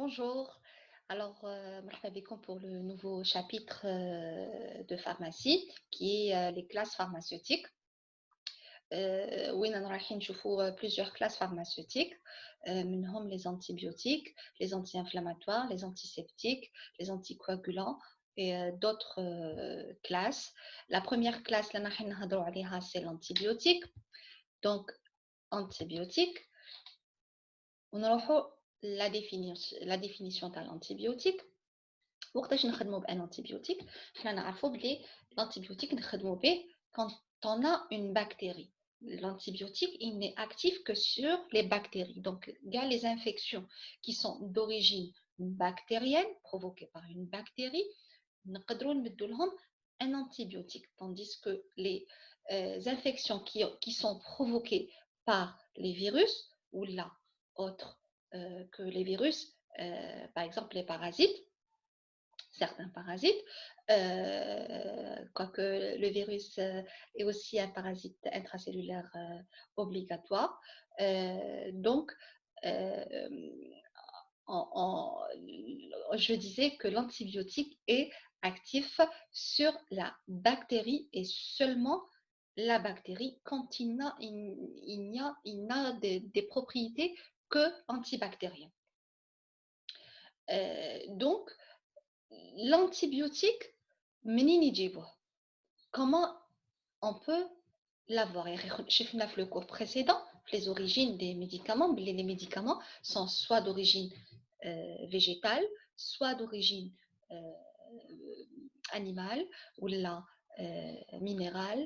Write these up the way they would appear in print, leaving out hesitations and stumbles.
Bonjour. Alors, مرحبا بكم pour le nouveau chapitre de pharmacie qui est les classes pharmaceutiques. وين رايحين نشوفوا plusieurs classes pharmaceutiques منهم les antibiotiques, les anti-inflammatoires, les antiseptiques, les anticoagulants et d'autres classes. La première classe اللي راح نهضروا عليها c'est l'antibiotique. Donc antibiotique ونروحوا la définition de l'antibiotique. وقتاش نخدموا بان antibiotique حنا نعرفوا بلي l'antibiotique نخدموا به quand on a une bactérie. L'antibiotique il n'est actif que sur les bactéries. Donc il y a les infections qui sont d'origine bactérienne provoquées par une bactérie نقدروا نمدوا لهم un antibiotique, tandis que les infections qui sont provoquées par les virus ou là autres que les virus, par exemple les parasites, certains parasites, quoique le virus est aussi un parasite intracellulaire obligatoire. Donc, je disais que l'antibiotique est actif sur la bactérie et seulement la bactérie quand il n'a des propriétés que antibactériennes. Donc, l'antibiotique, comment on peut l'avoir? J'ai fait le cours précédent, les origines des médicaments. Les médicaments sont soit d'origine végétale, soit d'origine animale, ou la minérale,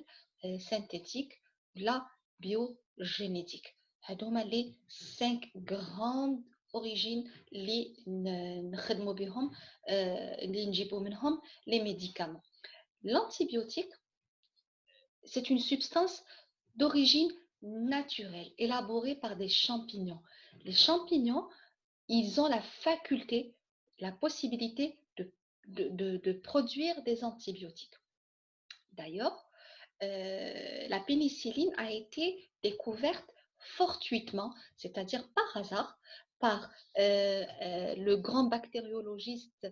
synthétique, ou la biogénétique. هذوما les 5 grandes origines اللي نخدموا بهم اللي نجيبوا منهم les médicaments. L'antibiotique, c'est une substance d'origine naturelle élaborée par des champignons. Les champignons, ils ont la faculté, la possibilité de produire des antibiotiques. D'ailleurs, la pénicilline a été découverte fortuitement, c'est-à-dire par hasard, par le grand bactériologiste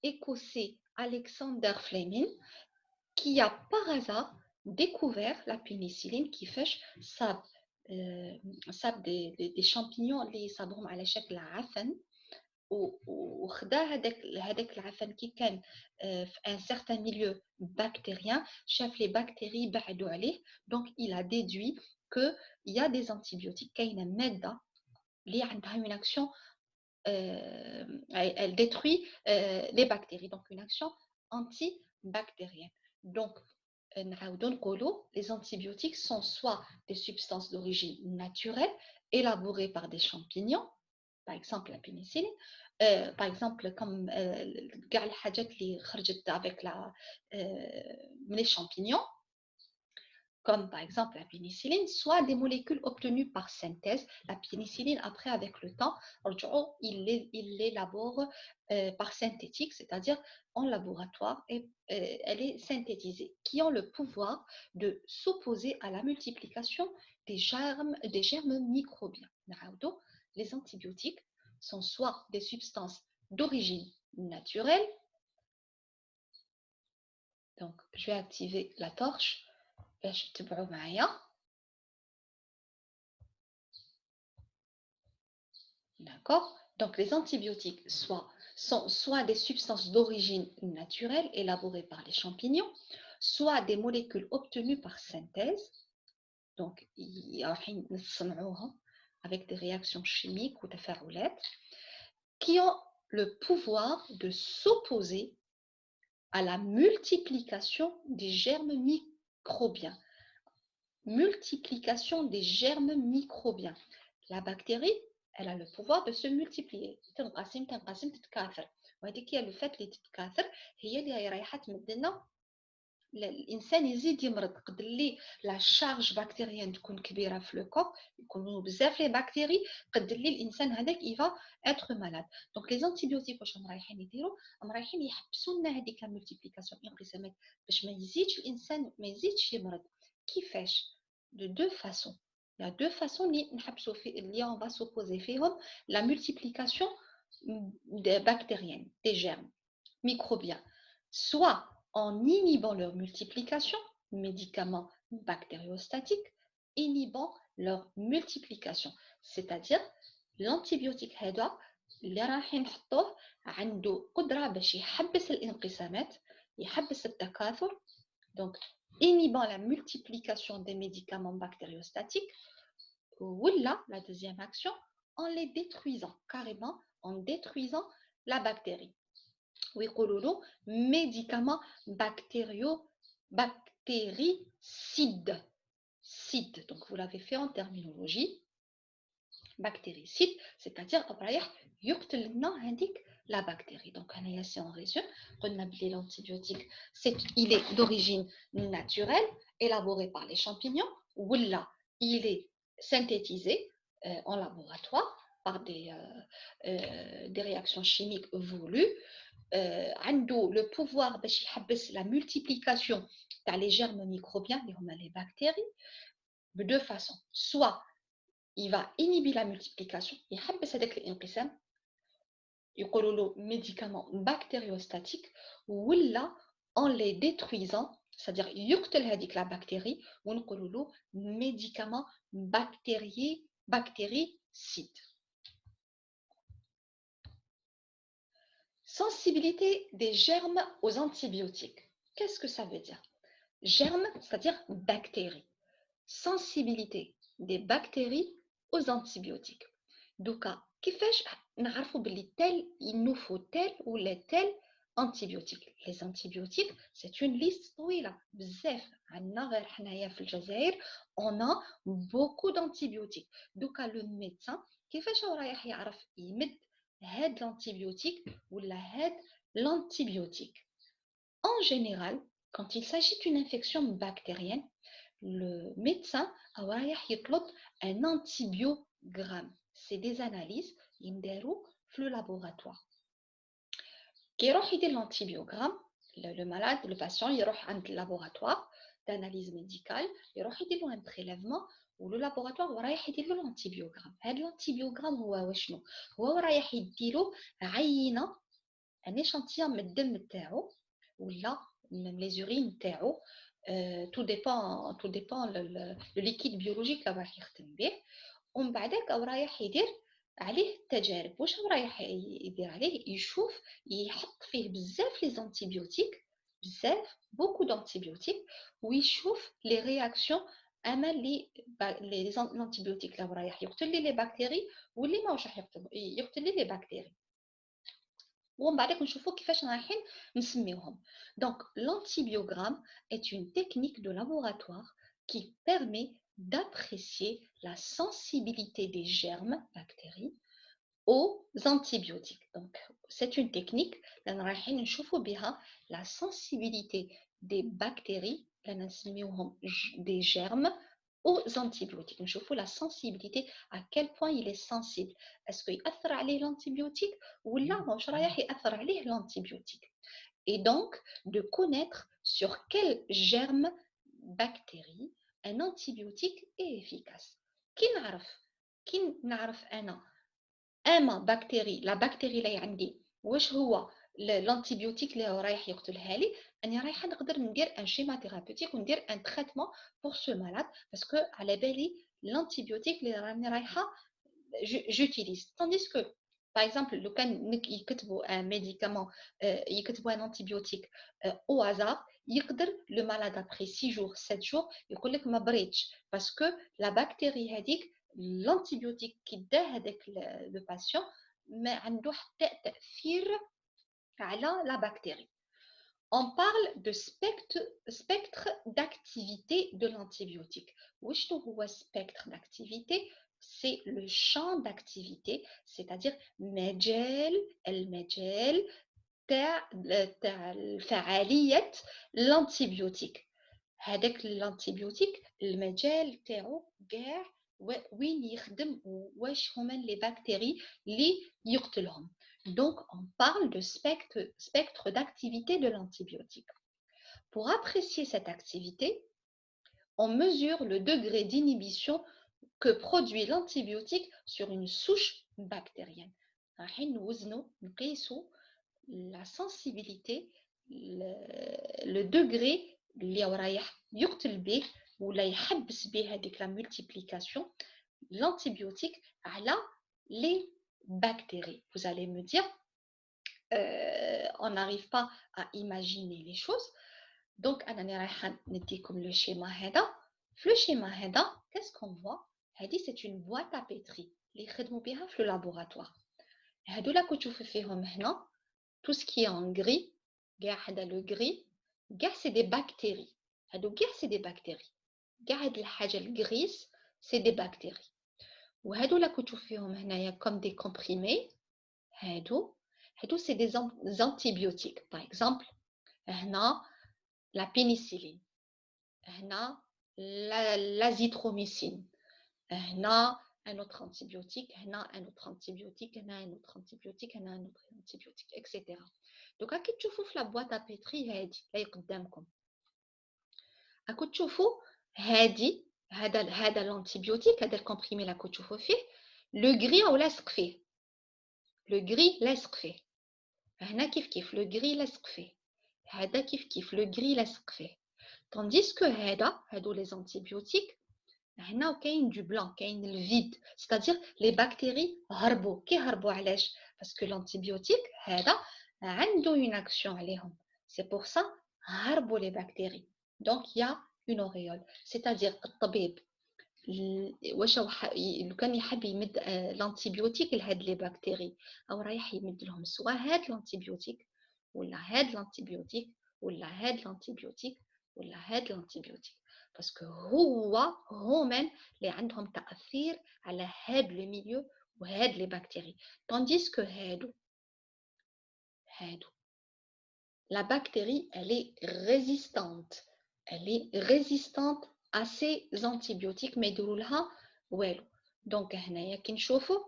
écossais Alexander Fleming, qui a par hasard découvert la pénicilline qui fait des champignons اللي صابهم على شكل عفن وخدا هذاك العفن كي كان في un certain milieu bactérien شاف les bactéries بعدوا عليه donc il a déduit que il y a des antibiotiques كاينه ماده اللي عندها une action elle détruit les bactéries donc une action antibactérienne. Donc les antibiotiques sont soit des substances d'origine naturelle élaborées par des champignons, par exemple la pénicilline, par exemple comme avec les champignons, comme par exemple la pénicilline, soit des molécules obtenues par synthèse. La pénicilline, après, avec le temps, il l'élabore par synthétique, c'est-à-dire en laboratoire, et elle est synthétisée, qui ont le pouvoir de s'opposer à la multiplication des germes microbiens. Les antibiotiques sont soit des substances d'origine naturelle, donc je vais activer la torche. D'accord? Donc les antibiotiques sont soit des substances d'origine naturelle élaborées par les champignons, soit des molécules obtenues par synthèse, donc avec des réactions chimiques ou تفاعلات, qui ont le pouvoir de s'opposer à la multiplication des germes microbiens. Multiplication des germes microbiens. La bactérie, elle a le pouvoir de se multiplier. تنقسم تتكاثر. وهذيك هي le fait اللي تتكاثر هي اللي رايحه تمد لنا الانسان يزيد يمرض. قد اللي لا شارج بكتيريان تكون كبيره في لو كور يكونوا بزاف لي بكتيري قد اللي الانسان هذاك يفا اتر مالاد. دونك لي زانتيبيوتيك واش رايحين يديروا؟ رايحين يحبسوا لنا هذيك لا مولتيبليكاسيون انقسامات باش ما يزيدش الانسان ما يزيدش يمرض. كيفاش؟ de deux façons. Il y a deux façons اللي on va s'opposer فيهم la multiplication bactériennes, des germes microbiens, soit en inhibant leur multiplication, médicaments bactériostatiques, inhibant leur multiplication. C'est-à-dire, l'antibiotique هذا اللي راح نحطوه عنده قدرة باش يحبس الانقسامات، يحبس التكاثر، donc inhibant la multiplication des médicaments bactériostatiques, ou la deuxième action, en les détruisant, carrément en détruisant la bactérie. ويقولوا له médicament bactéricide. Cide, donc vous l'avez fait en terminologie. Bactéricide, c'est-à-dire رايح يقتل لنا هذيك la bactérie. Donc si on résume, l'antibiotique, il est d'origine naturelle, élaboré par les champignons, ou là, il est synthétisé en laboratoire par des réactions chimiques voulues. عنده le pouvoir باش يحبس la multiplication تاع les germes microbiens اللي هما les bactéries de deux façons. Soit il va inhiber la multiplication, يحبس هذاك الانقسام، يقولوا له médicament bactériostatique، ولا en les détruisant، c'est-à-dire يقتل هذيك la bactérie ونقولوا له médicament bactéricide. Sensibilité des germes aux antibiotiques. Qu'est-ce que ça veut dire? Germes, c'est-à-dire bactéries. Sensibilité des bactéries aux antibiotiques. Donc, كيفاش نعرفوا باللي tel il nous faut tel ou les tel antibiotiques. Les antibiotiques, c'est une liste طويلة بزاف. عندنا غير حنايا في الجزائر on a beaucoup d'antibiotiques. Donc, le médecin كيفاش هو رايح يعرف يمد هاد l'antibiotique ou l'antibiotique. En général, quand il s'agit d'une infection bactérienne, le médecin رايح يطلب un antibiogramme. C'est des analyses ينداروا في le laboratoire. كي يروح يدير l'antibiogramme, le malade, le patient يروح عند laboratoire d'analyse médicale, يروح يدير له un prélèvement و le laboratoire رايح يدير له l'antibiogramme. هذا l'antibiogramme هو واش هو رايح يديرو عينة un échantillon من الدم تاعو ولا من les urines تاعو. tout dépend le liquide biologique اللي راح يختم به. ومن بعدك رايح يدير عليه التجارب. واش رايح يدير عليه؟ يشوف يحط فيه بزاف لي زانتيبيوتيك، بزاف beaucoup d'antibiotiques، ويشوف les réactions اما لي زانتيبيوتيك اللي رايح يقتل لي بكتيري واللي ماهوش راح يقتل لي بكتيري. ومن بعدك نشوفوا كيفاش رايحين نسميوهم. Donc l'antibiogramme est une technique de laboratoire qui permet d'apprécier la sensibilité des germes bactéries aux antibiotiques. Donc c'est une technique اللي رايحين نشوفوا بها la sensibilité des bactéries اللي نسميوهم des germes aux antibiotiques. نشوفوا la sensibilité, à quel point il est sensible. Est-ce qu'il يأثر عليه l'antibiotique ou là ماهوش رايح يأثر عليه l'antibiotique. Et donc de connaître sur quel germe bactérie un antibiotique est efficace. كي نعرف أنا أما بكتيري لا بكتيري اللي عندي واش هو l'antibiotique اللي رايح يقتلها لي، اني رايحه نقدر ندير ان شيما ثيرابيوتيك وندير ان تريتمون بور سو مالاد باسكو على بالي l'antibiotique اللي راني رايحه j'utilise. Tandis que par exemple لو كان يكتبوا ان ميديكامون يكتبوا ان antibiotique au hasard يقدر le malade après 6 jours 7 jours يقول لك ما بريتش باسكو لا بكتيري هذيك l'antibiotique qui دا هذاك le patient ما عنده حتى تأثير على la bactérie. On parle de spectre d'activité de l'antibiotique. واش هو spectre d'activité? C'est le champ d'activité, c'est-à-dire المجال تاع فعالية l'antibiotique. هذاك l'antibiotique المجال تاعو كاع وين يخدم واش هما les bactéries اللي يقتلهم. Donc on parle de spectre d'activité de l'antibiotique. Pour apprécier cette activité, on mesure le degré d'inhibition que produit l'antibiotique sur une souche bactérienne. رايحين نوزنوا نقيسوا la sensibilité le degré اللي رايح يقتل به ولا يحبس به هذيك la multiplication l'antibiotique على les bactéries. Vous allez me dire on n'arrive pas à imaginer les choses. Donc, comme le schéma هذا. Le schéma هذا, qu'est-ce qu'on voit? C'est une boîte à pétri. Les خدموا بها في le laboratoire. هادو لا كتشوفوا فيهم هنا tout ce qui est en gris, le gris, c'est des bactéries. C'est des bactéries. Le gris, c'est des bactéries. وهادو لا كتشوفوا فيهم هنايا comme des comprimés. C'est des antibiotiques. Par exemple, la pénicilline, l'azithromycine, un autre antibiotique, un autre antibiotique, un autre antibiotique, un autre antibiotique, etc. Donc, à qui tu fous la boîte à pétri, là, à quoi tu fous, l'antibiotique, le comprimé, là, que tu fous, le gris, on laisse faire. Le gris, laisse faire. هنا كيف le gris لاصق فيه هذا كيف le gris لاصق فيه tandis que هادو les antibiotiques هنا وكاين du blanc كاين le vide c'est-à-dire les bactéries هربوا هربوا علاش parce que l'antibiotique هذا عنده une action عليهم c'est pour ça هربوا les bactéries donc il y a une auréole c'est-à-dire الطبيب واش لو كان يحب يمد الانتيبيوتيك لهاد لي بكتيري او رايح يمد لهم سواء هاد الانتيبيوتيك ولا هاد الانتيبيوتيك ولا هاد الانتيبيوتيك ولا هاد الانتيبيوتيك باسكو هما اللي عندهم تاثير على هاد لو ميليو وهاد لي بكتيري tandis que هادو la bactérie elle est résistante à ces antibiotiques mais يديرولها والو دونك هنايا كي نشوفوا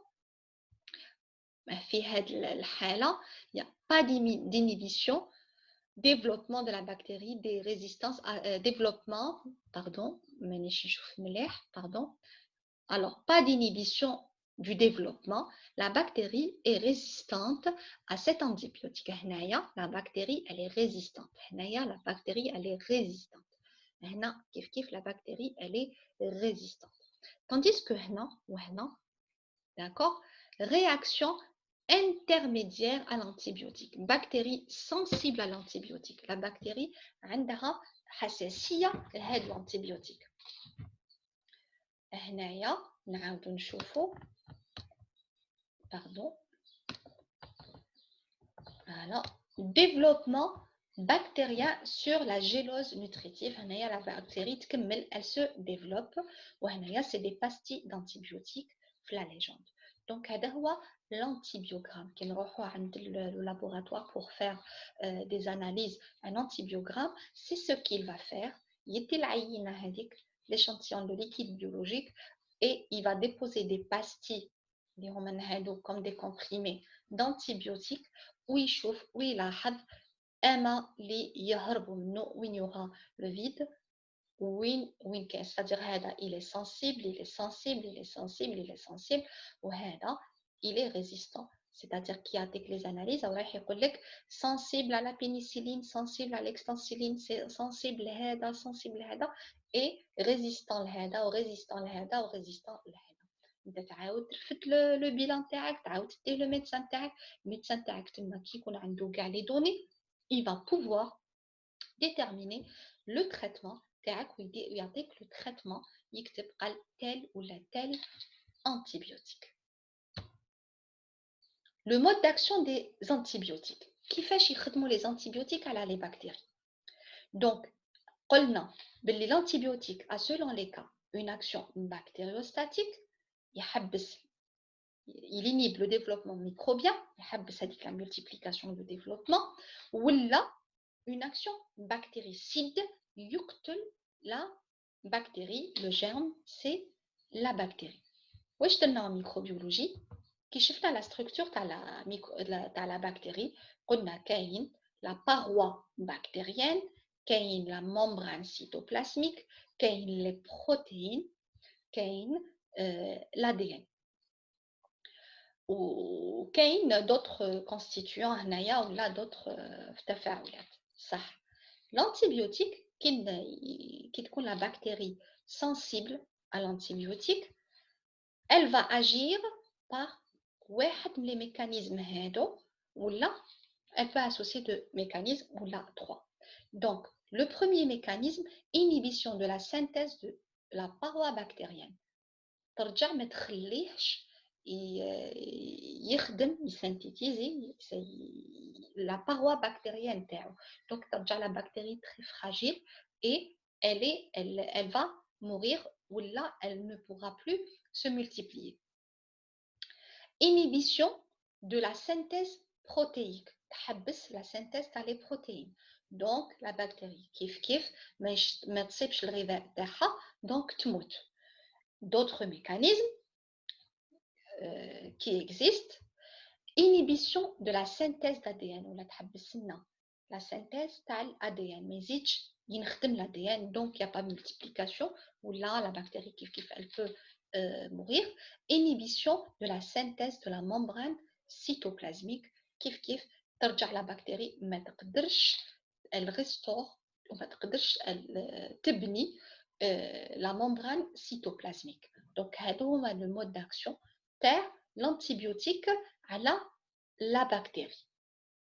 في هاد الحاله il y a pas d'inhibition développement de la bactérie des résistances développement pardon مانيش نشوف مليح pardon alors pas d'inhibition du développement la bactérie est résistante à cet antibiotique هنايا la bactérie elle est résistante هنايا la bactérie elle est résistante هنا كيف la bactérie elle est résistante tandis que هنا d'accord réaction intermédiaire à l'antibiotique bactérie sensible à l'antibiotique la bactérie عندها حساسية لهذا الانتيبيوتيك هنايا نعاودو نشوفو pardon voilà développement bactérien sur la gélose nutritive هنايا la bactérie تكمل elle se développe وهنايا c'est des pastilles d'antibiotiques في la légende donc هذا هو l'antibiogramme كي نروحو عند le laboratoire pour faire des analyses un antibiogramme c'est ce qu'il va faire يدي العينة هذيك l'échantillon de liquide biologique et il va déposer des pastilles comme des comprimés d'antibiotiques ويشوف ويلاحظ اما اللي يهربوا منه وين يوغا le vide وين كاين c'est-à-dire هذا il est sensible il est sensible il est sensible il est sensible وهذا il est résistant c'est-à-dire qu'il y a avec les analyses راح يقول لك sensible à la pénicilline sensible à l'extensiline sensible لهذا sensible لهذا et résistant لهذا ورésistant لهذا ورésistant لهذا انت تعاود ترفد لو بيلان تاعك تعاود تديه لو ميدسان تاعك الميدسان تاعك تما كي يكون عنده كاع لي دوني il va pouvoir déterminer le traitement تاعك ويعطيك le traitement يكتب قال tel ou la tel antibiotique le mode d'action des antibiotiques كيفاش يخدموا les antibiotiques على les bactéries donc قلنا باللي l'antibiotique a selon les cas une action bactériostatique يحبس il inhibe le développement microbien يحبس هذيك la multiplication du développement ولا une action bactéricide يقتل la bactérie le germe c'est la bactérie واش درنا en microbiologie كي شفنا la structure تاع la bactérie قلنا كاين la paroi bactérienne كاين la membrane cytoplasmique كاين les protéines كاين l'ADN وكاين d'autres constituants هنايا ولا d'autres تفاعلات صح. L'antibiotique qui تكون la bactérie sensible à l'antibiotique, elle va agir par واحد من les mécanismes هادو ولا elle peut associer deux mécanismes ou là trois. Donc, le premier mécanisme, inhibition de la synthèse de la paroi bactérienne. ترجع ما تخليهش يخدم يسينتيتيزي la paroi bactérienne تاعو. Donc, ترجع la bactérie très fragile et elle va mourir ou là, elle ne pourra plus se multiplier. Inhibition de la synthèse protéique. تحبس la synthèse تاع les protéines. Donc la bactérie كيف ما تصيبش الغذاء تاعها donc تموت. D'autres mécanismes qui existent, inhibition de la synthèse d'ADN ولا تحبس لنا la synthèse تاع l'ADN ما يزيدش ينخدم l'ADN donc il n'y a pas de multiplication ou là la bactérie كيف elle peut mourir. Inhibition de la synthèse de la membrane cytoplasmique كيف ترجع la bactérie ما تقدرش elle restaure وما تقدرش تبني la membrane cytoplasmique. Donc هذا هو le mode d'action تاع l'antibiotique على la bactérie.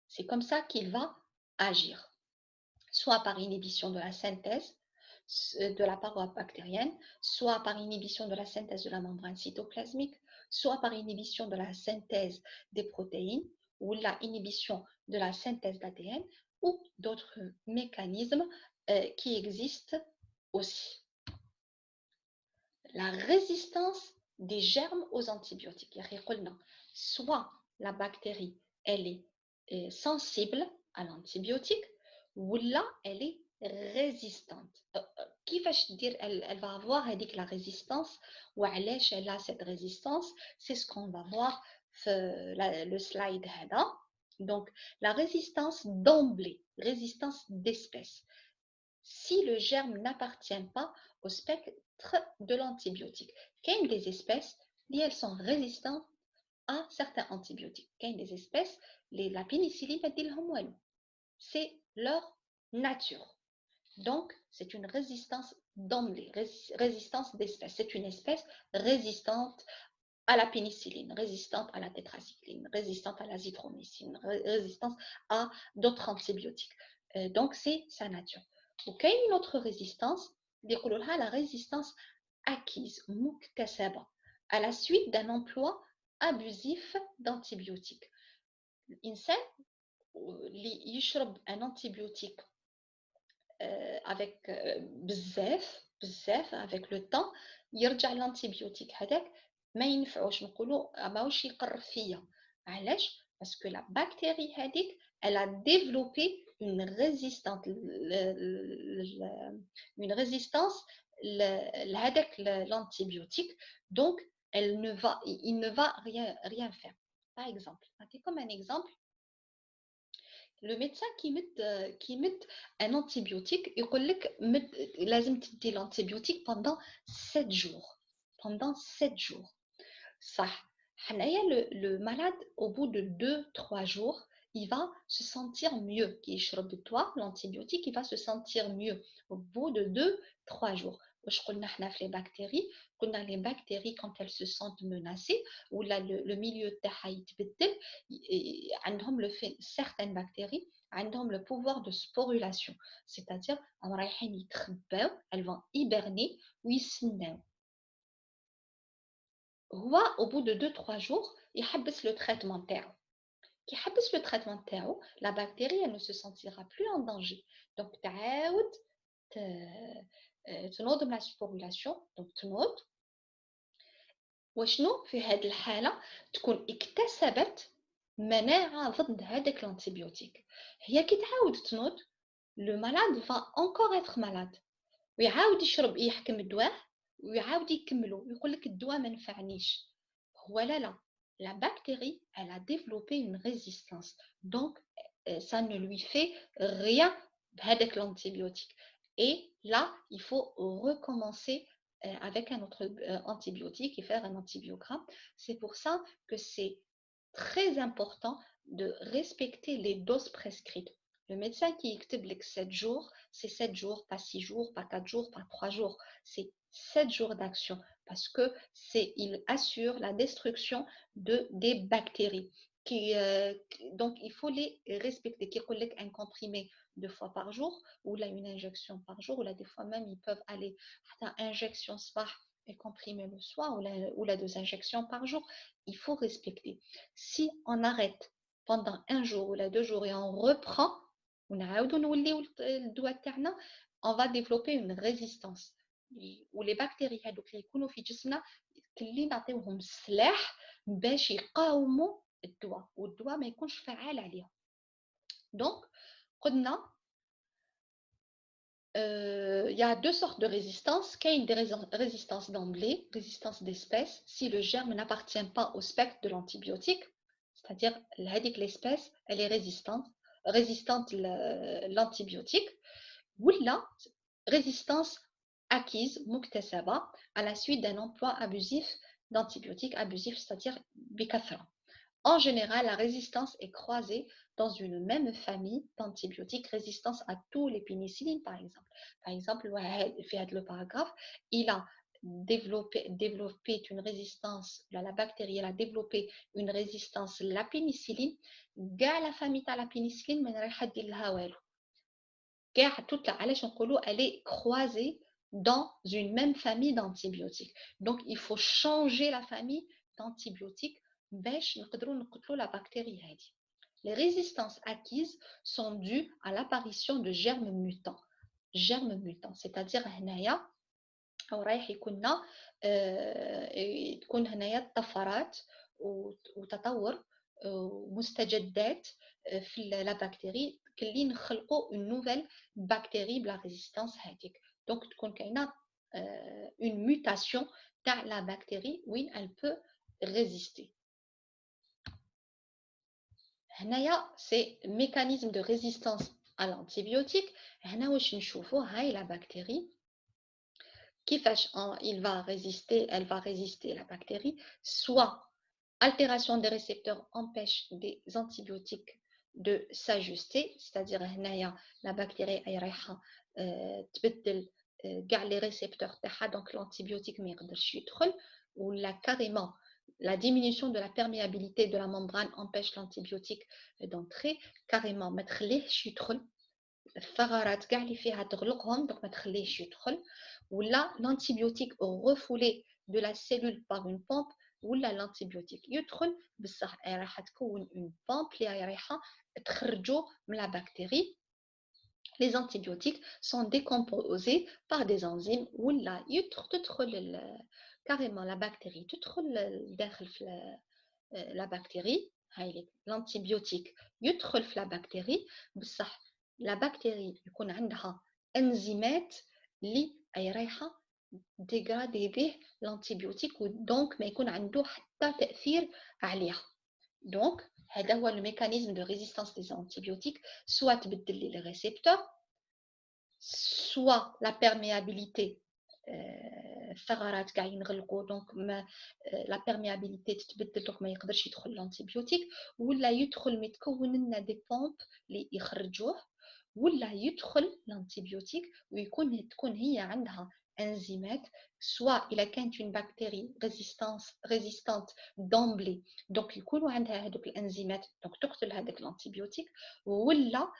C'est comme ça qu'il va agir, soit par inhibition de la synthèse de la paroi bactérienne, soit par inhibition de la synthèse de la membrane cytoplasmique, soit par inhibition de la synthèse des protéines ou la inhibition de la synthèse d'ADN ou d'autres mécanismes qui existent aussi. La résistance des germes aux antibiotiques. Soit la bactérie elle est sensible à l'antibiotique ou là elle est résistante. كيفاش دير elle va avoir la résistance وعلاش elle a cette résistance, c'est ce qu'on va voir le slide هذا. Donc la résistance d'emblée, résistance d'espèce. Si le germe n'appartient pas au spectre de l'antibiotique. Il y a des espèces qui elles sont résistantes à certains antibiotiques. Il y a des espèces, la pénicilline, c'est leur nature. Donc, c'est une résistance d'emblée, résistance d'espèce. C'est une espèce résistante à la pénicilline, résistante à la tétracycline, résistante à l'azithromycine, résistante à d'autres antibiotiques. Donc, c'est sa nature. Donc, il y a une autre résistance, la résistance acquise, مكتسبة, à la suite d'un emploi abusif d'antibiotiques. الإنسان اللي يشرب un antibiotique avec بزاف avec le temps يرجع l'antibiotique هذاك ما ينفعوش نقولوا ماهوش يقرب فيا. علاش؟ parce que la bactérie هذيك elle a développé une résistance لهذاك l'antibiotique, donc il ne va rien faire. Par exemple, comme un exemple, le médecin qui met un antibiotique, il dit que l'antibiotique pendant 7 jours. Pendant 7 jours. Ça, le malade, au bout de 2-3 jours, il va se sentir mieux. L'antibiotique, il va se sentir mieux au bout de 2-3 jours. Les bactéries, quand elles se sentent menacées, ou le milieu de certaines bactéries ont le pouvoir de sporulation, c'est-à-dire elles vont hiberner ou au bout de 2-3 jours il يحبس le traitement تاعو. Qui يحبس le traitement تاعو, la bactérie elle ne se sentira plus en danger, donc تعاود تنوض من la sporulation, donc تنوض وشنو في هذه الحالة تكون اكتسبت مناعة ضد هذاك الانتيبيوتيك. هي كي تعاود تنوض le malade va encore être malade ويعاود يشرب يحكم الدواء ويعاود يكملو ويقول لك الدواء ما نفعنيش. هو لا la bactérie elle a développé une résistance, donc ça ne lui fait rien بهذاك l'antibiotique. Et là il faut recommencer avec un autre antibiotique et faire un antibiogramme. C'est pour ça que c'est très important de respecter les doses prescrites. Le médecin qui écrit 7 jours, c'est 7 jours, pas 6 jours, pas 4 jours, pas 3 jours. C'est 7 jours d'action parce que il assure la destruction des bactéries. Donc, il faut les respecter. Qui collègue un comprimé 2 fois par jour ou là une injection par jour ou là des fois même ils peuvent aller à injection spah et comprimé le soir ou là 2 injections par jour. Il faut respecter. Si on arrête pendant 1 jour ou là 2 jours et on reprend, on va développer une résistance. Ou les bactéries هذوك اللي يكونوا في جسمنا اللي نعطيوهم السلاح باش يقاوموا الدواء والدواء ما يكونش فعال عليهم. Donc قلنا il y a 2 sortes de résistance. Qu'il y a une résistance d'emblée, résistance d'espèce, si le germe n'appartient pas au spectre de l'antibiotique, c'est-à-dire l'espèce, elle est résistante l'antibiotique, ou la résistance acquise, muktasaba, à la suite d'un emploi abusif d'antibiotiques abusifs, c'est-à-dire bikathra. En général, la résistance est croisée dans une même famille d'antibiotiques, résistance à tous les pénicillines, par exemple. Par exemple, le paragraphe, il a développé une résistance, la bactérie, elle a développé une résistance à la pénicilline. La famille de la pénicilline, elle est croisée dans une même famille d'antibiotiques. Donc, il faut changer la famille d'antibiotiques باش نقدروا نقتلوا la bactérie هذه. Les résistances acquises sont dues à l'apparition de germes mutants. Germes mutants, c'est-à-dire هنايا أو رايح تكون هنايا طفرات وتطور ومستجدات في لا بكتيري اللي نخلقوا une nouvelle bactérie بلا résistance هذيك. Donc تكون كاينه une mutation تاع la bactérie وين elle peut résister. هنايا c'est mécanisme de résistance à l'antibiotique. هنا واش نشوفوا هاي la bactérie elle va résister la bactérie, soit altération des récepteurs empêche des antibiotiques de s'ajuster, c'est-à-dire la bactérie تبدل les récepteurs donc l'antibiotique ما يقدرش يدخل ou carrément la diminution de la perméabilité de la membrane empêche l'antibiotique d'entrer carrément ما تخليهش يدخل الثغرات كاع اللي فيها تغلقهم دونك ما تخليهش يدخل ولا l'antibiotique refoulé de la cellule par une pompe ولا l'antibiotique يدخل بصح راح تكون une pompe اللي رايحه تخرجوا من la bactérie. Les antibiotiques sont décomposés par des enzymes ولا تدخل carrément la bactérie تدخل داخل في la bactérie. l'antibiotique يدخل في la bactérie بصح la bactérie يكون عندها انزيمات اللي رايحه ديغرادي به l'antibiotique ودونك ما يكون عنده حتى تاثير عليها. دونك هذا هو le mécanisme de résistance des antibiotiques, soit تبدل لي les récepteurs, soit la perméabilité الثغرات كاع ينغلقوا دونك لا بيرميابيليتي تتبدل دونك ما يقدرش يدخل الانتيبيوتيك ولا يدخل متكون لنا دي بومب اللي يخرجوه ولا يدخل الانتيبيوتيك تكون هي عندها انزيمات سواء الا كانت une bactérie résistante d'emblée دونك يكونوا عندها هذوك الانزيمات دونك تقتل هذاك الانتيبيوتيك ولا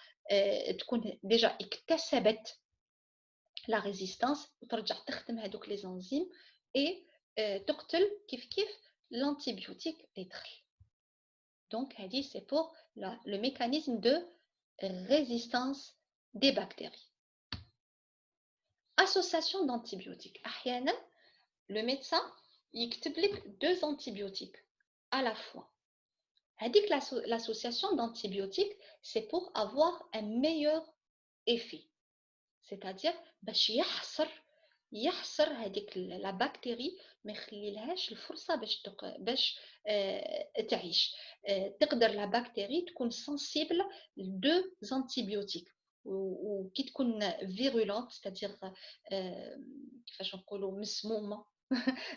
تكون ديجا اكتسبت la résistance وترجع تخدم هذوك les enzymes et تقتل كيف l'antibiotique اللي دخل. Donc هذه c'est pour le mécanisme de résistance des bactéries. Association d'antibiotiques. أحيانا le médecin يكتب لك 2 antibiotiques à la fois. هذيك l'association d'antibiotiques c'est pour avoir un meilleur effet. C'est-à-dire باش يحصر هذيك لا بكتيري ما يخليلهاش الفرصه باش تعيش. تقدر لا بكتيري تكون سنسيبل لدو زانتيبيوتيك وكي تكون فيرولونت ستادير كيفاش نقولوا مسمومه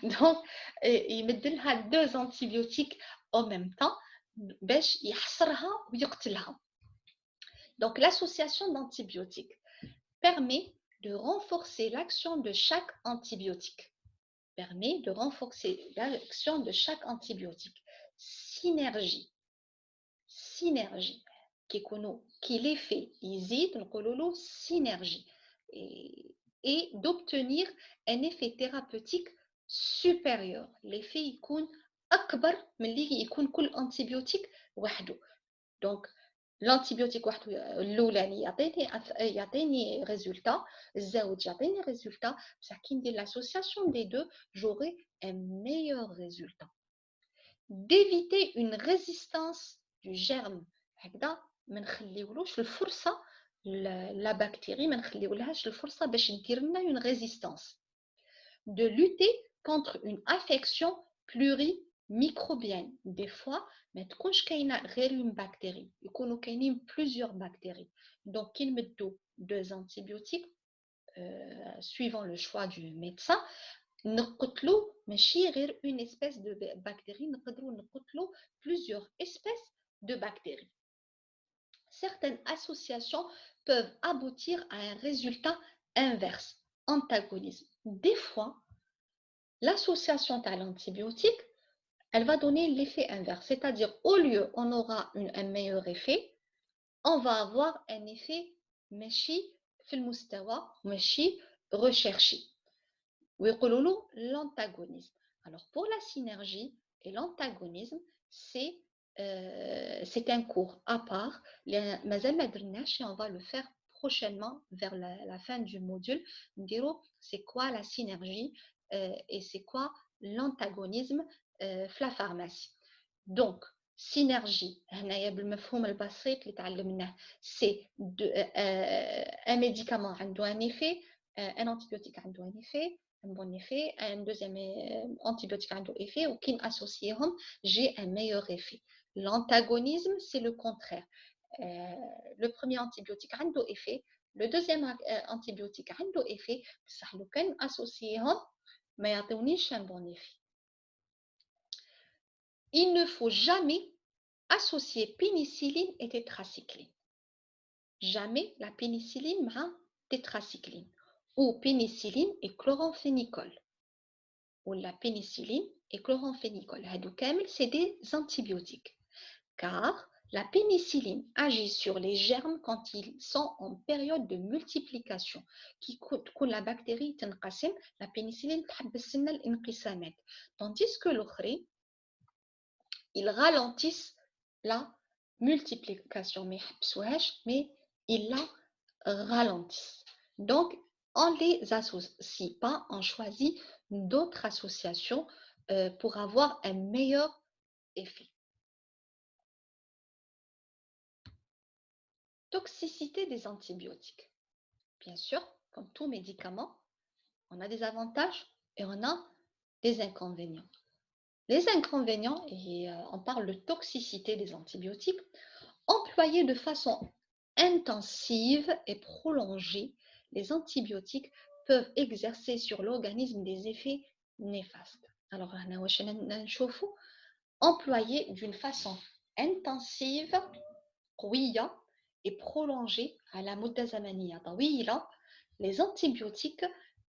دونك يمدلها 2 زانتيبيوتيك او ميم طون باش يحصرها ويقتلها. Donc l'association d'antibiotiques permet de renforcer l'action de chaque antibiotique. Permet de renforcer l'action de chaque antibiotique. Synergie. Synergie. Qui l'effet يزيد نقولوا له synergie et d'obtenir un effet thérapeutique supérieur. L'effet يكون أكبر من اللي يكون كل antibiotique وحده. Donc l'antibiotique وحده الاولاني يعطيني résultat, الزوج يعطيني résultat, بصح كي ندير l'association des deux j'aurai un meilleur résultat. D'éviter une résistance du germe. هكذا ما نخليولوش الفرصه la bactérie ما نخليولهاش الفرصه باش ندير لنا une résistance. De lutter contre une affection plurimicrobienne. Des fois ما تكونش كاينه غير une bactérie, يكونوا كاينين plusieurs bactéries. Donc كي نمدو deux antibiotiques suivant le choix du médecin, نقتلو ماشي غير une espèce de bactérie, نقدروا نقتلو plusieurs espèces de bactéries. Certaines associations peuvent aboutir à un résultat inverse, antagonisme. Des fois, l'association à l'antibiotique, elle va donner l'effet inverse, c'est-à-dire au lieu on aura un meilleur effet, on va avoir un effet ماشي في المستوى ماشي recherché. L'antagonisme. Alors pour la synergie et l'antagonisme, c'est un cours à part. On va le faire prochainement vers la fin du module. C'est quoi la synergie et c'est quoi l'antagonisme la pharmacie. Donc synergie, c'est un médicament a un effet, un antibiotique a un effet, un bon effet, un deuxième antibiotique a un effet, ou qui associent, j'ai un meilleur effet. L'antagonisme, c'est le contraire. Le premier antibiotique a un effet, le deuxième antibiotique a un effet, ça le can associent, mais a un bon effet. Il ne faut jamais associer pénicilline et tétracycline. Jamais la pénicilline ma tétracycline. Ou pénicilline et chloramphénicol. Ou la pénicilline et chloramphénicol. C'est des antibiotiques. Car la pénicilline agit sur les germes quand ils sont en période de multiplication. Quand la bactérie تنقسم, la pénicilline تحبس لنا الانقسامات. Tandis que l'autre, ils ralentissent la multiplication. Mais ils la ralentissent. Donc, on ne les associe pas, on choisit d'autres associations pour avoir un meilleur effet. Toxicité des antibiotiques. Bien sûr, comme tout médicament, on a des avantages et on a des inconvénients. Les inconvénients, et on parle de toxicité des antibiotiques, employés de façon intensive et prolongée, les antibiotiques peuvent exercer sur l'organisme des effets néfastes. Alors, employés d'une façon intensive, et prolongée à la mudazamaniya, les antibiotiques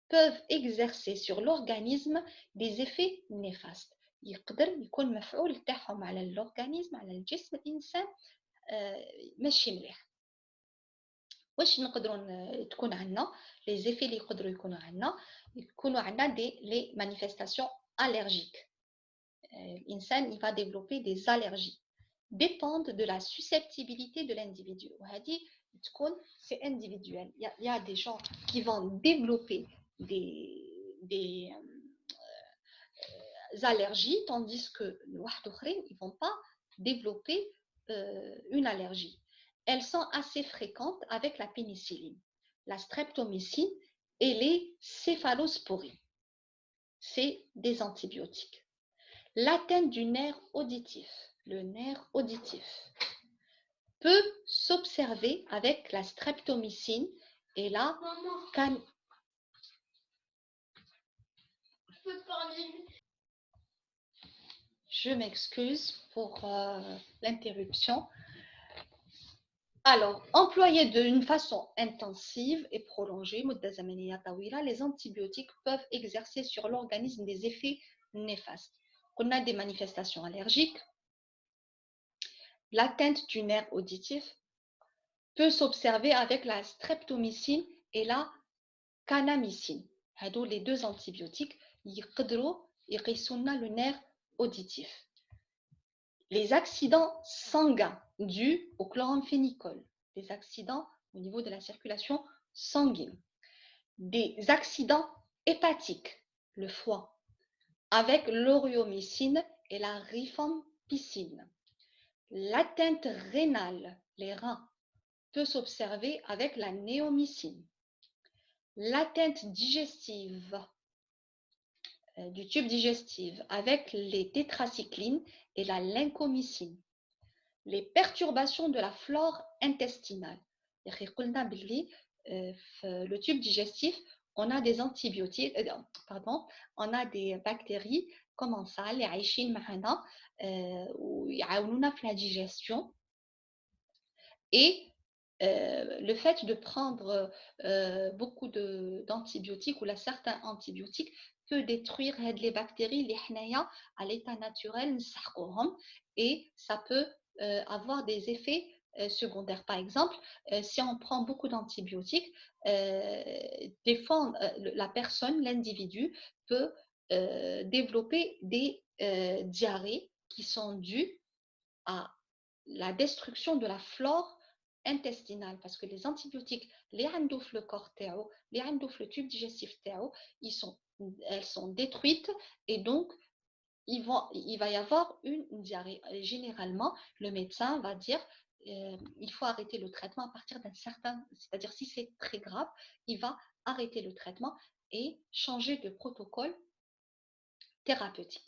peuvent exercer sur l'organisme des effets néfastes. يقدر يكون مفعول تاعهم على الأورغانيزم على الجسم الإنسان ماشي مليح. واش نقدروا تكون عندنا les effets اللي يقدروا يكونوا عندنا les manifestations allergiques. الإنسان il va développer des allergies dépendent de la susceptibilité de l'individu. C'est individuel. Il y a des gens qui vont développer des allergies, tandis que ils ne vont pas développer une allergie. Elles sont assez fréquentes avec la pénicilline, la streptomycine et les céphalosporines. C'est des antibiotiques. L'atteinte du nerf auditif. Le nerf auditif peut s'observer avec la streptomycine et la Je m'excuse pour l'interruption. Alors, employés d'une façon intensive et prolongée, les antibiotiques peuvent exercer sur l'organisme des effets néfastes. On a des manifestations allergiques, l'atteinte du nerf auditif peut s'observer avec la streptomycine et la kanamycine. Les deux antibiotiques, ils le nerf auditif. Les accidents sanguins dus au chloramphénicol, des accidents au niveau de la circulation sanguine, des accidents hépatiques, le foie, avec l'aureomycine et la rifampicine. L'atteinte rénale, les reins, peut s'observer avec la néomycine. L'atteinte digestive du tube digestif avec les tétracyclines et la lincomycine. Les perturbations de la flore intestinale. Le tube digestif, on a des antibiotiques, on a des bactéries comme ça, les عايشين معنا ويعاونونا في la digestion. Et le fait de prendre beaucoup d'antibiotiques ou certains antibiotiques peut détruire les bactéries les حنايا à l'état naturel et ça peut avoir des effets secondaires. Par exemple, si on prend beaucoup d'antibiotiques, des fois la personne, l'individu peut développer des diarrhées qui sont dues à la destruction de la flore intestinale, parce que les antibiotiques, les handouf le corps théo, les handouf le tube digestif théo, elles sont détruites et donc il va y avoir une diarrhée. Et généralement, le médecin va dire il faut arrêter le traitement à partir d'un certain, c'est-à-dire si c'est très grave, il va arrêter le traitement et changer de protocole thérapeutique.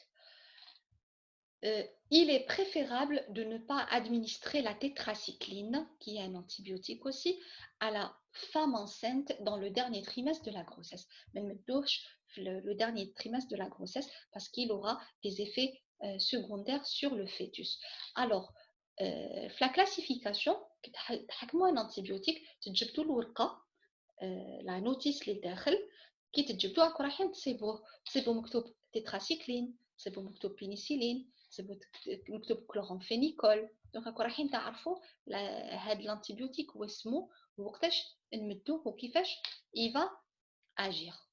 Il est préférable de ne pas administrer la tétracycline, qui est un antibiotique aussi, à la femme enceinte dans le dernier trimestre de la grossesse. Même le dernier trimestre de la grossesse, parce qu'il aura des effets secondaires sur le fœtus. Alors, la classification, un antibiotique, la notice les داخل كي تجبدوها رايحين تصيبوه مكتوب tétracycline, تصيبوا مكتوب pénicilline, مكتوب كلورامفينيكول. دونك راكم رايحين تعرفوا هاد الانتيبيوتيك واسمو ووقتاش نمدوه وكيفاش il va agir.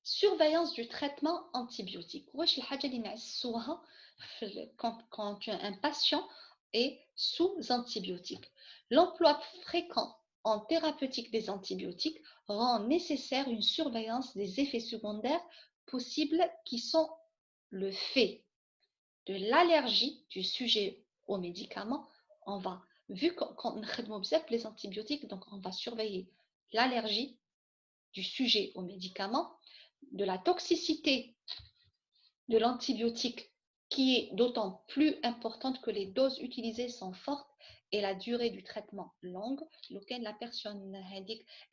Surveillance du traitement antibiotique. واش الحاجه اللي نعسوها quand un patient est sous antibiotique. L'emploi fréquent en thérapeutique des antibiotiques rend nécessaire une surveillance des effets secondaires possibles qui sont le fait de l'allergie du sujet aux médicaments. On va, vu qu'on observe les antibiotiques, donc on va surveiller l'allergie du sujet aux médicaments, de la toxicité de l'antibiotique qui est d'autant plus importante que les doses utilisées sont fortes et la durée du traitement longue, lequel la personne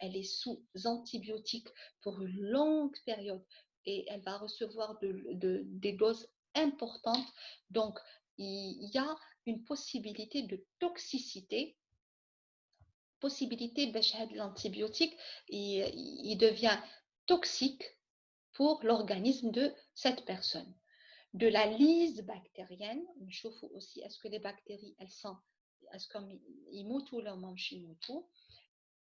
elle est sous antibiotiques pour une longue période et elle va recevoir des doses importantes. Donc, il y a une possibilité de toxicité, de l'antibiotique, il devient toxique pour l'organisme de cette personne. De la lyse bactérienne, on chauffe aussi, est-ce que les bactéries, elles sont, est-ce qu'ils moutent ou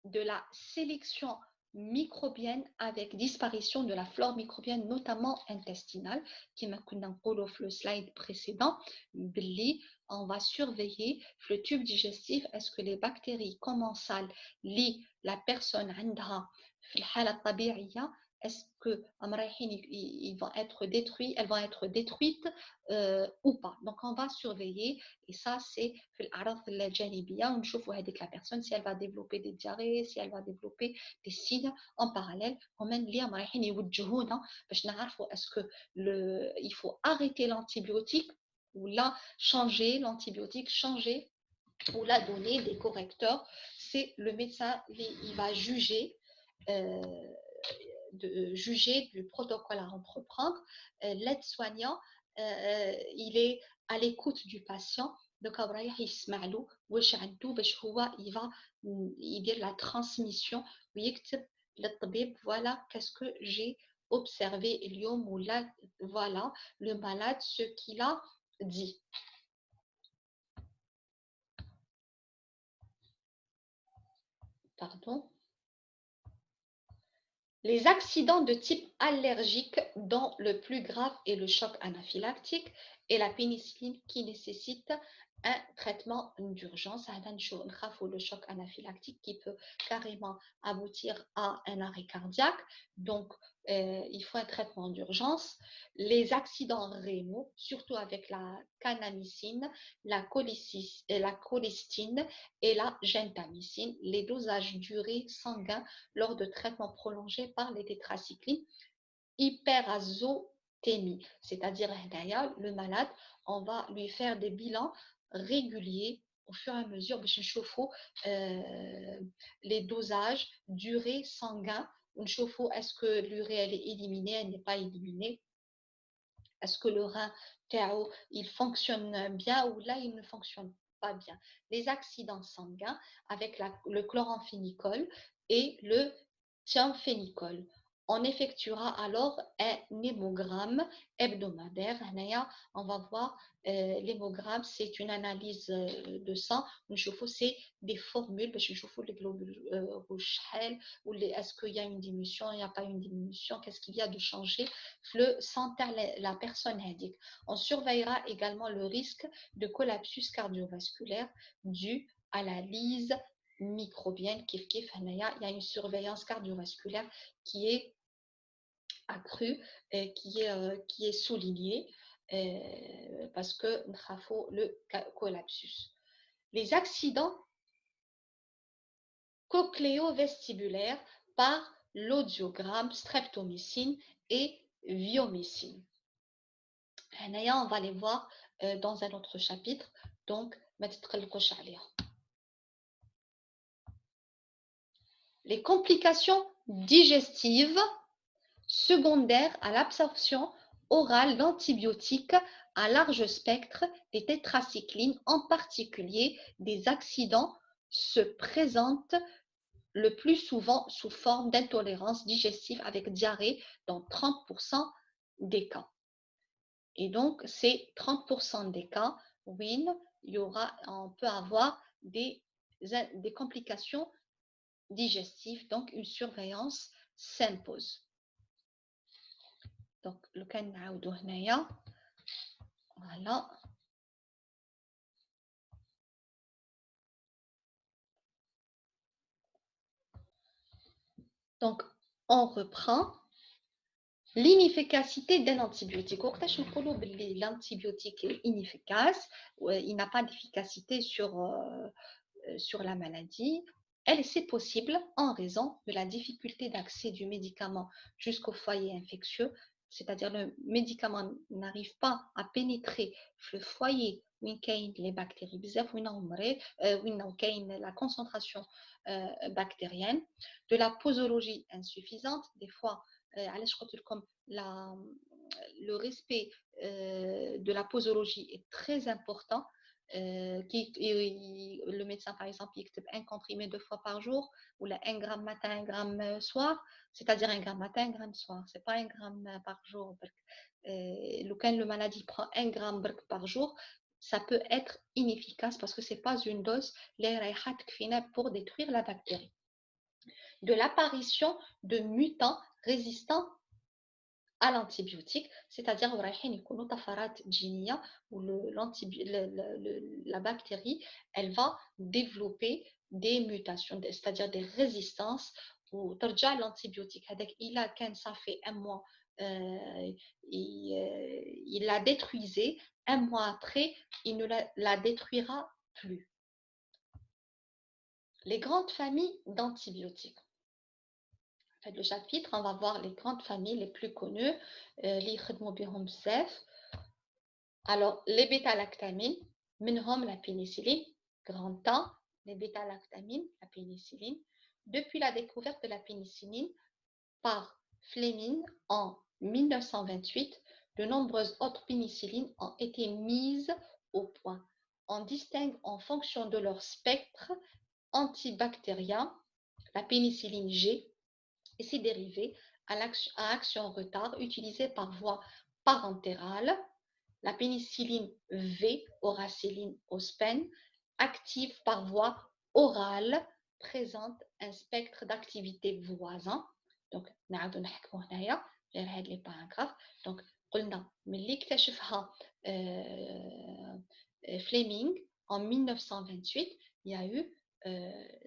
de la sélection microbienne avec disparition de la flore microbienne, notamment intestinale, qui m'a dit le slide précédent, on va surveiller le tube digestif, est-ce que les bactéries commensales liées la personne عندها في الحالة الطبيعية est-ce que ils vont être détruits, elles vont être détruites ou pas. Donc on va surveiller et ça c'est on chauffe la personne si elle va développer des diarrhées, si elle va développer des signes en parallèle. Est-ce que il faut arrêter l'antibiotique ou là changer l'antibiotique, changer ou la donner des correcteurs. C'est le médecin, il va juger juger du protocole à entreprendre. L'aide-soignant, il est à l'écoute du patient. Donc, il va يدير la transmission ويكتب للطبيب voilà qu'est-ce que j'ai observé اليوم ولا voilà le malade ce qu'il a dit. Pardon. Les accidents de type allergique, dont le plus grave est le choc anaphylactique et la pénicilline qui nécessite un traitement d'urgence. Le choc anaphylactique qui peut carrément aboutir à un arrêt cardiaque. Donc, il faut un traitement d'urgence. Les accidents rénaux, surtout avec la kanamycine, la cholestine et la gentamicine, les dosages d'urée sanguin lors de traitements prolongés par les tétracyclines, hyperazotémie, c'est-à-dire le malade, on va lui faire des bilans réguliers au fur et à mesure باش نشوفوا les dosages d'urée sanguin ونشوفوا est-ce que l'urée elle est éliminée, elle n'est pas éliminée, est-ce que le rein il fonctionne bien ou là il ne fonctionne pas bien. Les accidents sanguins avec le chloramphénicol et le thiamphénicol. On effectuera alors un hémogramme hebdomadaire. On va voir l'hémogramme, c'est une analyse de sang. C'est des formules. Les globules rouges, est-ce qu'il y a une diminution, il n'y a pas une diminution, qu'est-ce qu'il y a de changé le santé la personne indique. On surveillera également le risque de collapsus cardiovasculaire dû à la lyse microbienne. Il y a une surveillance cardiovasculaire qui est accrue, qui est soulignée parce que nous avons le collapsus. Les accidents cochléo-vestibulaires par l'audiogramme, streptomycine et viomycine. On va les voir dans un autre chapitre, donc les complications digestives secondaires à l'absorption orale d'antibiotiques à large spectre des tétracyclines, en particulier des accidents, se présentent le plus souvent sous forme d'intolérance digestive avec diarrhée dans 30% des cas. Et donc, c'est 30% des cas où on peut avoir des complications digestives, donc une surveillance s'impose. Donc, le cas voilà. Donc, on reprend. L'inefficacité d'un antibiotique. L'antibiotique est inefficace, il n'a pas d'efficacité sur la maladie. C'est possible en raison de la difficulté d'accès du médicament jusqu'au foyer infectieux, c'est-à-dire le médicament n'arrive pas à pénétrer le foyer où les bactéries, la concentration bactérienne, de la posologie insuffisante, des fois comme le respect de la posologie est très important. Le médecin, par exemple, il écrit un comprimé 2 fois par jour, ou 1 gramme matin, 1 gramme soir, c'est-à-dire 1 gramme matin, 1 gramme soir. Ce n'est pas 1 gramme par jour. Le maladie prend 1 gramme par jour, ça peut être inefficace parce que ce n'est pas une dose pour détruire la bactérie. De l'apparition de mutants résistants à l'antibiotique, c'est-à-dire où la bactérie, elle va développer des mutations, c'est-à-dire des résistances où l'antibiotique, ça fait un mois, il la détruisait, un mois après, il ne la détruira plus. Les grandes familles d'antibiotiques. Le chapitre, on va voir les grandes familles les plus connues, alors les bêta-lactamines, minhom la pénicilline, grand A, les bêta-lactamines, la pénicilline. Depuis la découverte de la pénicilline par Fleming en 1928, de nombreuses autres pénicillines ont été mises au point. On distingue en fonction de leur spectre antibactérien la pénicilline G et ses dérivés à action retard utilisés par voie parentérale, la pénicilline V, oracilline ospen, active par voie orale, présente un spectre d'activité voisin. Donc, نعاودو نحكمو هنايا غير هاد لي باراغراف. Donc, قلنا ملي اكتشفها فليمينغ en 1928 il y a eu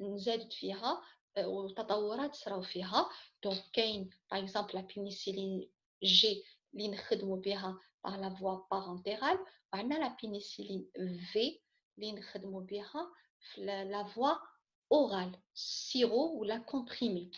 نزادت فيها وتطورات صراو فيها. Donc كاين par exemple la pénicilline G اللي نخدموا بها par la voie parentérale وعندنا la pénicilline V اللي نخدموا بها في la voie orale sirop ou la comprimée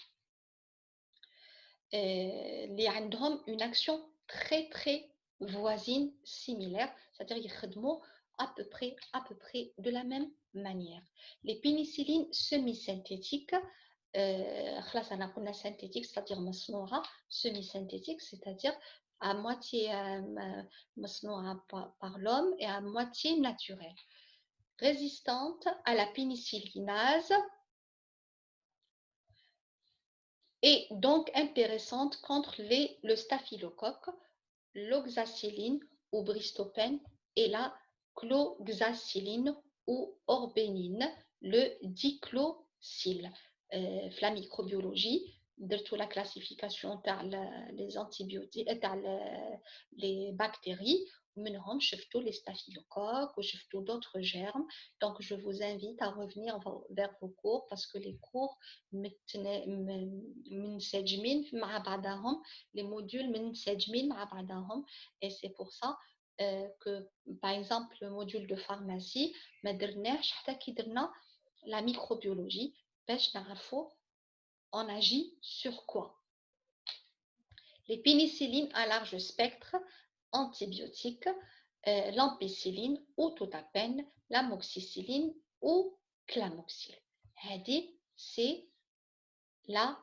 اللي عندهم une action très très voisine similaire, c'est-à-dire يخدموا à peu près de la même manière. Les pénicillines semi-synthétiques خلاص أنا قلنا synthétique c'est-à-dire مصنوعة semi-synthétique c'est-à-dire à moitié مصنوعة par l'homme et à moitié naturelle, résistante à la pénicillinase et donc intéressante contre le staphylocoque, l'oxacilline ou bristopène et la cloxacilline ou orbénine, le diclocyle. La microbiologie, درتو la classification تاع les antibiotiques تاع les bactéries منهم شفتوا les staphylocoques وشفتوا d'autres germes. Donc je vous invite à revenir vers vos cours parce que les cours منسجمين مع بعضهم, les modules منسجمين مع بعضهم, et c'est pour ça que par exemple le module de pharmacie ما درناش حتى كي درنا la microbiologie باش نعرفوا on agit sur quoi. Les pénicillines à large spectre antibiotiques, l'ampicilline ou totapène, l'amoxicilline ou clamoxyl. C'est la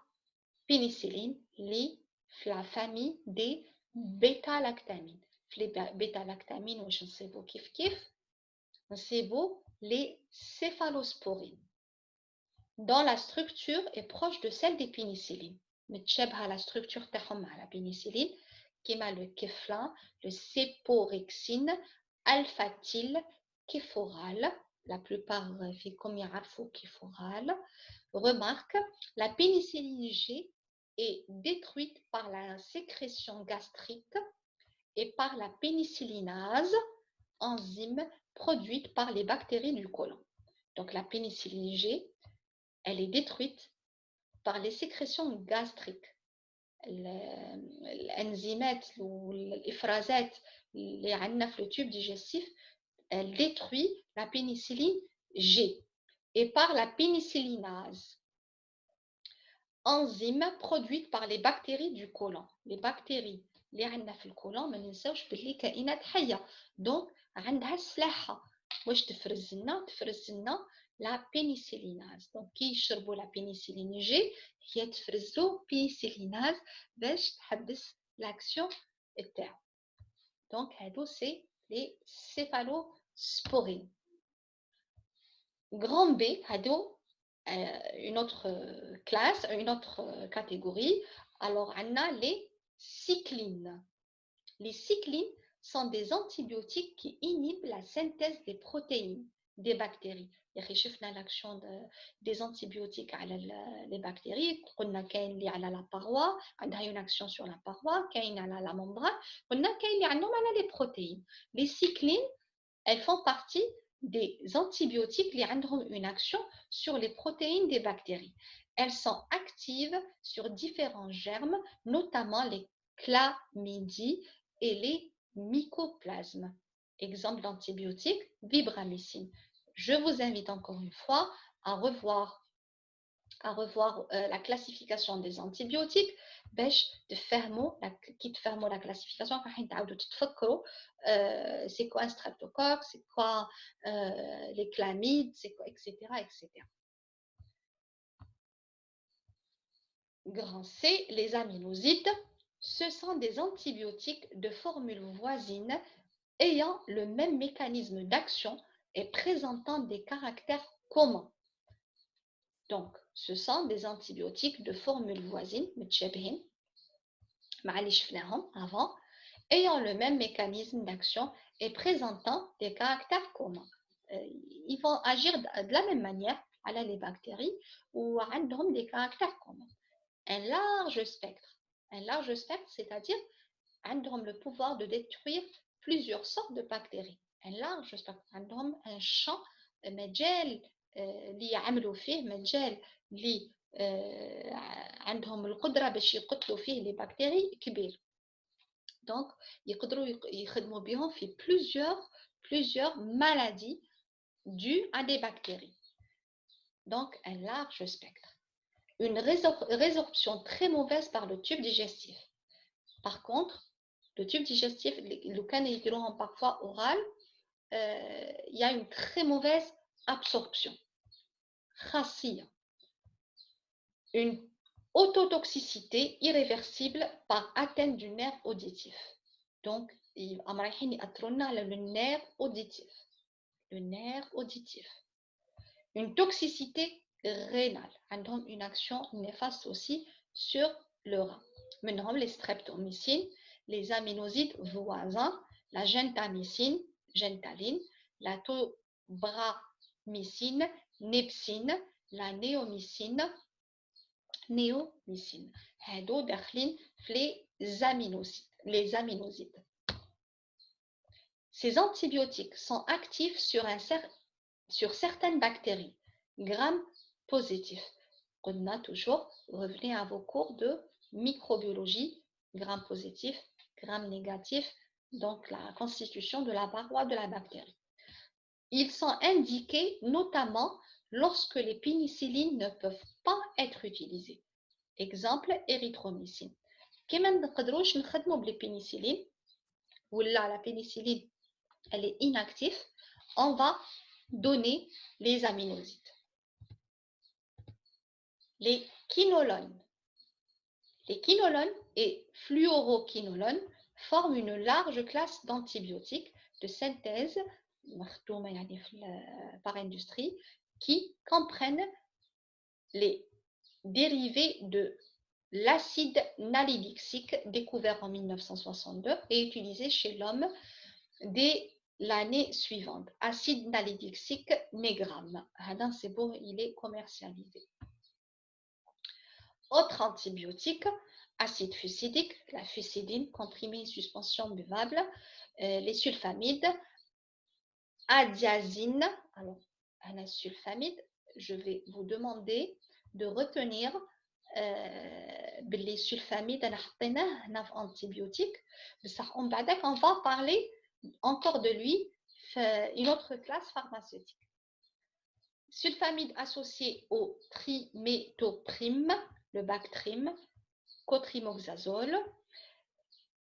pénicilline, la famille des bêta-lactamines. Les bêta-lactamines, je ne sais pas c'est les céphalosporines. Dont la structure est proche de celle des pénicillines. متشابهة la structure تاعهم مع la pénicilline كيما le keflin, le céporexine, alphatyl, kéforal. La plupart فيكم يعرفوا kéforal. Remarque, la pénicilline G est détruite par la sécrétion gastrique et par la pénicillinase, enzyme produite par les bactéries du côlon. Donc la pénicilline G, elle est détruite par les sécrétions gastriques. L'enzyme ou l'éphrasate, le tube digestif, elle détruit la pénicilline G. Et par la pénicillinase, enzyme produite par les bactéries du côlon. Les bactéries اللي عندنا في الكولون ما ننساوش باللي كائنات حيه, دونك عندها السلاحه واش تفرز لنا la pénicillinase. Donc كي يشربوا la pénicilline G هي تفرز له pénicillinase باش تحبس l'action تاعو. Donc هادو c'est les céphalosporines. Grand B هادو une autre classe, une autre catégorie. Alors on a les cyclines. Les cyclines sont des antibiotiques qui inhibent la synthèse des protéines des bactéries. شفنا l'action des antibiotiques على les bactéries. قلنا كاين اللي على la paroi, عندها une action sur la paroi, كاين على la membrane, قلنا كاين اللي عندهم على les protéines. Les cyclines, elles font partie des antibiotiques qui ont une action sur les protéines des bactéries. Elles sont actives sur différents germes, notamment les chlamydies et les mycoplasmes. Exemple d'antibiotique, vibramycine. Je vous invite encore une fois à revoir la classification des antibiotiques باش تفهموا la classification راح تعاودوا تتفكروا c'est quoi un streptocoque, c'est quoi les chlamydes, c'est quoi, etc. Grand C, les aminosides Ce sont des antibiotiques de formule voisine ayant le même mécanisme d'action et présentant des caractères communs. Donc, ce sont des antibiotiques de formule voisine, متشابهين مع اللي شفناهم avant, ayant le même mécanisme d'action et présentant des caractères communs. Ils vont agir de la même manière à les bactéries ou ont des caractères communs. Un large spectre, c'est-à-dire ont le pouvoir de détruire plusieurs sortes de bactéries. Un large spectre, عندهم un champ مجال اللي يعملوا فيه مجال اللي عندهم القدرة باش يقتلوا فيه les bactéries كبير. Donc, يقدروا يخدموا بهم في plusieurs maladies dues à des bactéries. Donc, un large spectre. Une résorption très mauvaise par le tube digestif. Par contre, le tube digestif, le canal parfois oral, il y a une très mauvaise absorption. Khassia. Une autotoxicité irréversible par atteinte du nerf auditif. Donc, le nerf auditif. Le nerf auditif. Une toxicité rénale. Une action néfaste aussi sur le rein. Maintenant, les streptomycines, les aminosides voisins, la gentamicine, gentaline, la tobramycine, nepsine, la néomycine, هادو داخلين في les aminosides. Ces antibiotiques sont actifs sur certaines bactéries gram positif. On a toujours, revenez à vos cours de microbiologie, gram positif, gram négatif, donc la constitution de la paroi de la bactérie. Ils sont indiqués notamment lorsque les pénicillines ne peuvent pas être utilisées. Exemple, érythromycine. كما نقدروش نخدموا بالبénicilline ولا la pénicilline elle est inactive, on va donner les aminosides. Les quinolones. Les quinolones et fluoroquinolones forment une large classe d'antibiotiques de synthèse par industrie qui comprennent les dérivés de l'acide nalidixique découvert en 1962 et utilisé chez l'homme dès l'année suivante. Acide nalidixique négram. C'est bon, il est commercialisé. Autre antibiotique, acide fusidique, la fusidine, comprimé suspension buvable, les sulfamides, adiazine. Alors, un sulfamide, je vais vous demander de retenir les sulfamides antibiotiques. On va parler encore de lui, une autre classe pharmaceutique. Sulfamide associé au trimétoprime, le Bactrim, cotrimoxazole,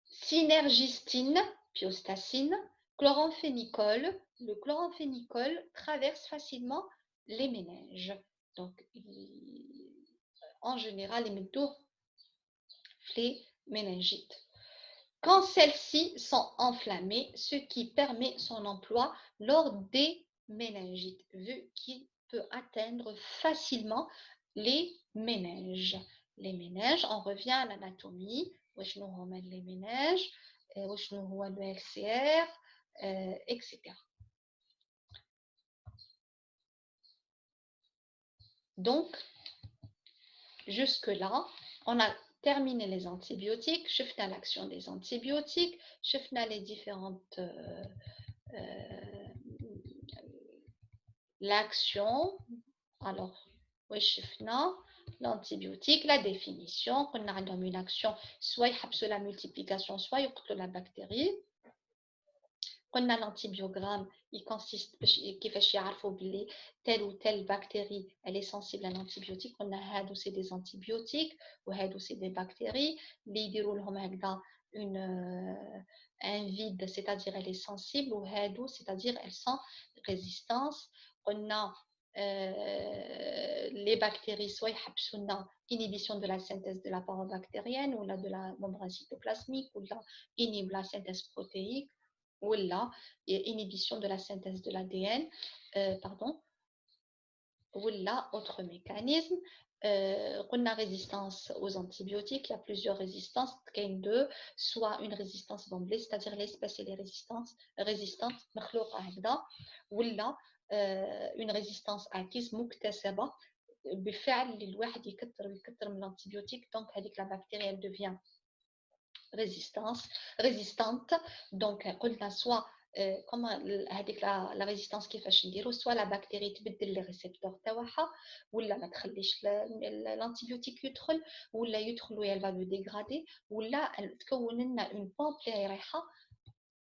synergistine, piostacine, chloramphénicol. Le chloramphénicol traverse facilement les méninges. Donc, en général, les métaux, les méningites. Quand celles-ci sont enflammées, ce qui permet son emploi lors des méningites, vu qu'il peut atteindre facilement les méninges. Les méninges, on revient à l'anatomie, les méninges, le LCR, etc. Donc, jusque-là, on a terminé les antibiotiques, je fais l'action des antibiotiques, je fais les différentes l'action. Alors, l'antibiotique, la définition, on a une action, soit il y a la multiplication, soit il y a la bactérie. On a l'antibiogramme, il consiste qui fait chier telle ou telle bactérie, elle est sensible à l'antibiotique. On a c'est des antibiotiques ou c'est des bactéries. Les dirolhom un vide, c'est-à-dire elle est sensible, ou c'est-à-dire elles sont résistantes. On a les bactéries, soit ils ont inhibition de la synthèse de la paroi bactérienne, ou de la membrane cytoplasmique, ou inhibe la synthèse protéique, ou inhibition de la synthèse de l'ADN, pardon, ou autre mécanisme. On a résistance aux antibiotiques, il y a plusieurs résistances, deux, soit une résistance d'emblée, c'est-à-dire l'espèce et les résistantes, ou une résistance acquise, مكتسبة بفعل اللي الواحد يكتر من l'antibiotique, donc avec la bactérie elle devient résistante. Donc قلنا soit comment هذيك la résistance كيفاش نديرو, soit la bactérie تبدل لي ريسبتور تاعها, ولا ما تخليش l'antibiotique يدخل, ولا يدخل و elle va le dégrader, ولا تكون لنا une pompe اللي رايحه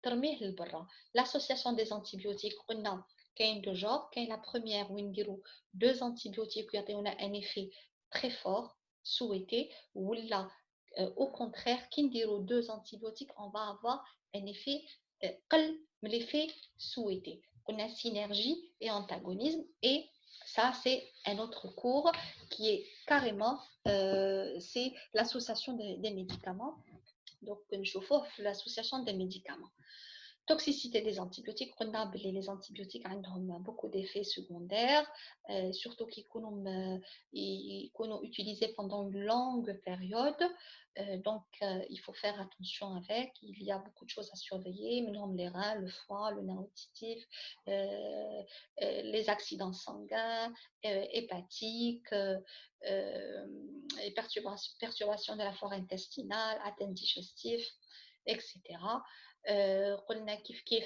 ترميه للبرا. L'association des antibiotiques, قلنا كاين دو جور, كاين la première وين نديرو deux antibiotiques ويعطيونا un effet très fort souhaité, ولا au contraire, qui ndiro deux antibiotiques, on va avoir un effet l'effet souhaité. On a synergie et antagonisme, et ça c'est un autre cours qui est carrément c'est l'association des médicaments. Donc je vois l'association des médicaments. Toxicité des antibiotiques, on a les antibiotiques ont beaucoup d'effets secondaires, surtout qu'ils sont utilisés pendant une longue période. Donc il faut faire attention avec. Il y a beaucoup de choses à surveiller, les reins, le foie, le nerf auditif, les accidents sanguins, hépatiques, les perturbations de la flore intestinale, atteintes digestives, etc. قلنا كيف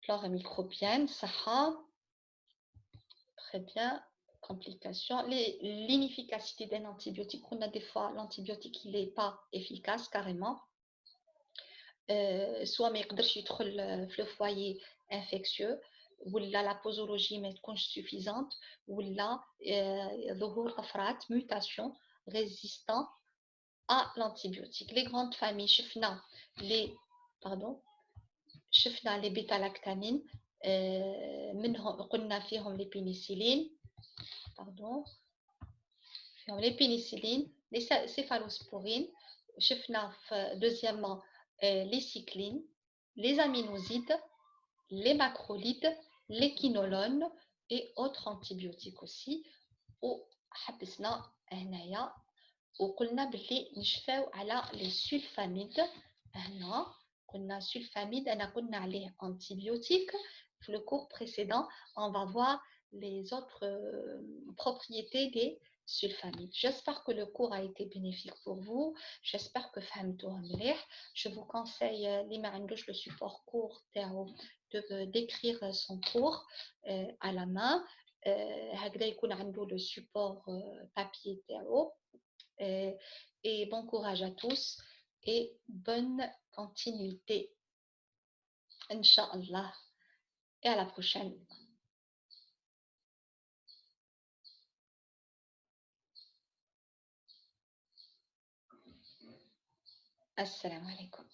flore microbienne, صحة, très bien. Complications, l'inefficacité d'un antibiotique. On a des fois l'antibiotique il n'est pas efficace carrément, soit ما يقدرش يدخل في le foyer infectieux, ولا la posologie ما تكونش suffisante, ولا ظهور طفرات mutation résistant à l'antibiotique. Les grandes familles, شفنا les bêta-lactamines, منهم قلنا فيهم les pénicillines, les pénicillines, les céphalosporines, شفنا deuxièmement les cyclines, les aminosides, les macrolides, les quinolones et autres antibiotiques aussi. وحبسنا هنايا وقلنا بلي نشفاو على les sulfamides. هنا قلنا sulfamide, أنا قلنا عليه antibiotique. Dans le cours précédent, on va voir les autres propriétés des sulfamides. J'espère que le cours a été bénéfique pour vous. J'espère que فهمتوه مليح. Je vous conseille اللي ما عندوش le support cours تاعو d'écrire son cours à la main. هكذا يكون عنده le support papier تاعو. Et bon courage à tous et bonne continuité. Inch'Allah. Et à la prochaine. Assalamu alaikum.